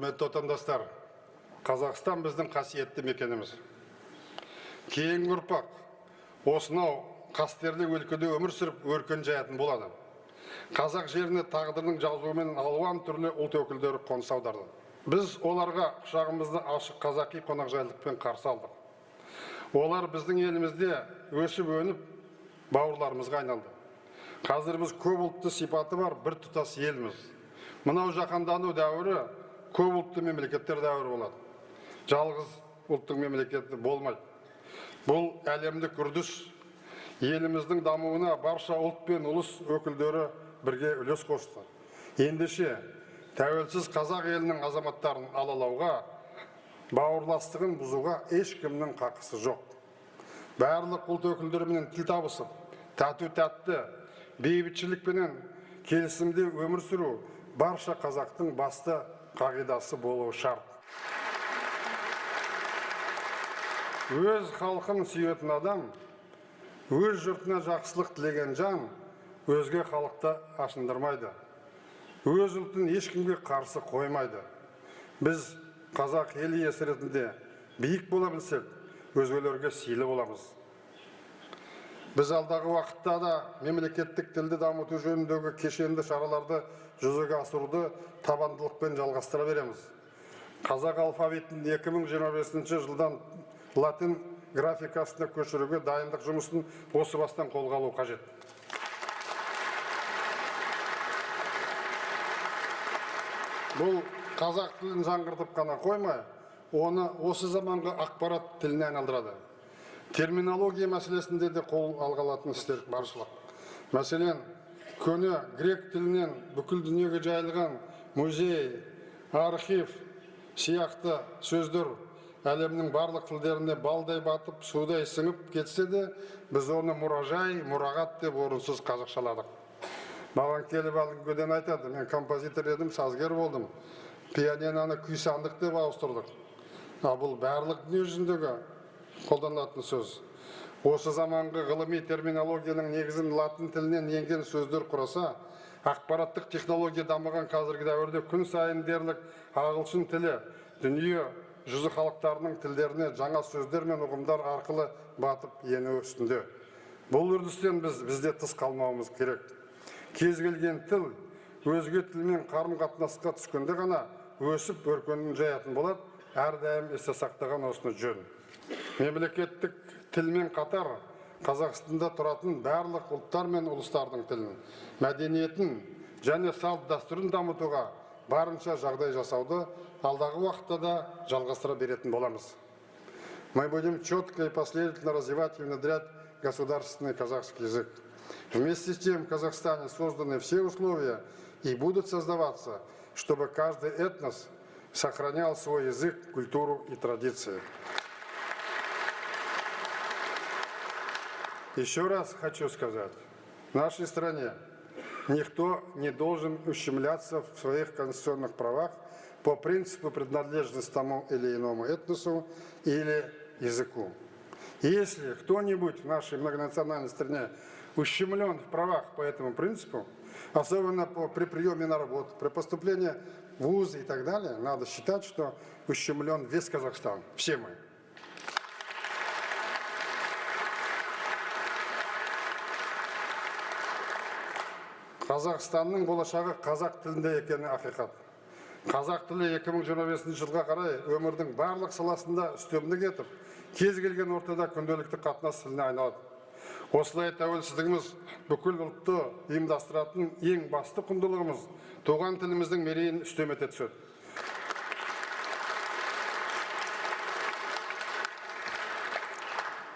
Құрметті отандастар, Қазақстан біздің қасиетті мекеніміз. Кейінгі ұрпақ осынау қастерлі өлкеде өмір сүріп өркен жаятын болады. Қазақ жеріне тағдырының жазуымен алуан түрлі ұлт өкілдері қоныс аударды. Біз оларға құшағымызды ашық қазақи қонақжайлықпен қарсы алдық. Олар біздің елімізде өсіп өніп бауырларымызға айналды. Қазір біз көп ұлтты сипаты бар бір тұтас елміз. Мынау жаһандану дәуірі көп ұлтты мемлекеттер дәуірі болады. Жалғыз ұлттың мемлекеті болмайды. Бұл әлемдік үрдіс еліміздің дамуына барша ұлт пен ұлыс өкілдері бірге үлес қосты. Ендеше тәуелсіз қазақ елінің азаматтарын алалауға, бауырластығын бұзуға ешкімнің қақысы жоқ. Барлық ұлт өкілдерімен тіл табысып, тату-тәтті, бейбітшілікпенен келісімде өмір сүру барша қазақтың басты қағидасы болуы шарт. Өз халқын сүйетін адам, өз жұртына жақсылық тілеген жан, өзге халықты ашындырмайды. Өз ұлтын ешкімге қарсы қоймайды. Біз қазақ ел иесі ретінде биік бола білсек, өзгелерге сыйлы боламыз. Біз алдағы уақытта да мемлекеттік тілді дамыту жөніндегі кешенді шараларды жүзеге асыруды табандылықпен жалғастыра береміз. Қазақ алфавитін 2025 жылдан латын графикасына көшіруге дайындық жұмысын осы бастан қолға алу қажет. Бұл қазақ тілін жаңғыртып қана қоймай, оны осы заманғы ақпарат тіліне айналдырады. Терминология мәселесінде де қол алғалатын істер баршылық. Мәселен, көне грек тілінен бүкіл дүниеге жайылған музей, архив сияқты сөздер әлемнің барлық тілдеріне балдай батып, судай сіңіп кетсе де, біз оны мұражай, мұрағат деп орынсыз қазақшаладық. Маған келіп алғыден айтады, мен композитор едім, сазгер болдым. Пианинаны күй-сандық деп ауыстырдық. Бұл барлық дүние жүзіндегі қолданылатын сөз. Осы заманғы ғылыми терминологияның негізін латын тілінен енген сөздер құраса, ақпараттық технология дамыған қазіргі дәуірде күн сайын дерлік ағылшын тілі дүние жүзі халықтарының тілдеріне жаңа сөздер мен ұғымдар арқылы батып ену үстінде. Бұл үрдістен бізде тыс қалмауымыз керек. Кез келген тіл өзге тілмен қарым-қатынасқа түскенде ғана өсіп өркенін жаятын болады, әрдайым есте сақтаған осыны жөн. Мемлекеттік тілмен қатар Қазақстанда тұратын барлық ұлттар мен ұлыстардың тілін, мәдениетін және салт дәстүрін дамытуға барынша жағдай жасауды алдағы уақытта да жалғастыра беретін боламыз. Мы будем четко и последовательно развивать и внедрять государственный казахский язык. Вместе с тем в Казахстане созданы все условия и будут создаваться, чтобы каждый этнос сохранял свой язык, культуру и традиции. Еще раз хочу сказать, в нашей стране никто не должен ущемляться в своих конституционных правах по принципу принадлежности тому или иному этносу или языку. Если кто-нибудь в нашей многонациональной стране ущемлен в правах по этому принципу, особенно при приеме на работу, при поступлении в вузы и так далее, надо считать, что ущемлен весь Казахстан, все мы. Қазақстанның болашағы қазақ тілінде екені ақиқат. Қазақ тілі 2025 жылға қарай өмірдің барлық саласында үстемдік етіп, кез келген ортада күнделікті қатынас тіліне айналады. Осылай тәуелсіздігіміз бүкіл ұлтты ұйымдастыратын ең басты құндылығымыз туған тіліміздің мерейін үстем ете түседі.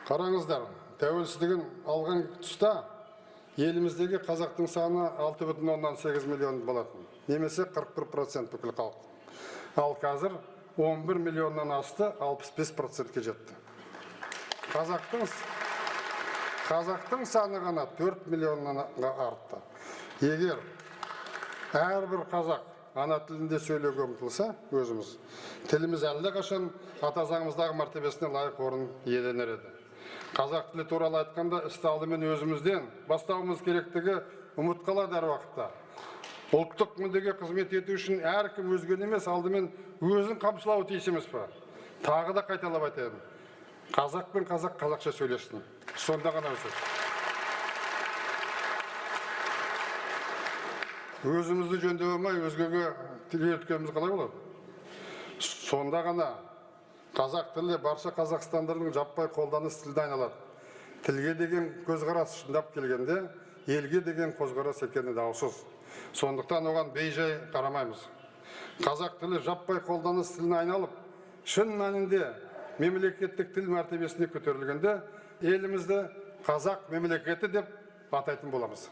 Қараңыздар, тәуелсіздігін алған тұста еліміздегі қазақтың саны 6,8 миллион болатын, немесе 41% бүкіл халық. Ал қазір 11 миллионнан асты, 65%-ке жетті. Қазақтың саны ғана 4 миллионнан артты. Егер әрбір қазақ ана тілінде сөйлеуге ұмтылса, өзіміз, тіліміз әлде қашан ата заңымыздағы мәртебесіне лайық орын иеленер еді. Қазақ тілі туралы айтқанда істі алдымен өзімізден бастауымыз керектігі ұмыт қалады әр уақытта. Ұлттық мүддеге қызмет ету үшін әркім өзгені емес, алдымен өзін қамшылауы тиіс емес пе? Тағы да қайталап айтайын. Қазақ пен қазақ қазақша сөйлесін. Сонда ғана өседі. Өзімізді жөндеп алмай, өзгеге тіл үйреткеніміз қалай болады? Сонда ғана қазақ тілі барша қазақстандардың жаппай қолданыс тіліне айналады. Тілге деген көзқарас шындап келгенде, елге деген көзқарас екені даусыз. Сондықтан оған бейжай қарамаймыз. Қазақ тілі жаппай қолданыс тіліне айналып, шын мәнінде мемлекеттік тіл мәртебесіне көтерілгенде, елімізді қазақ мемлекеті деп атайтын боламыз.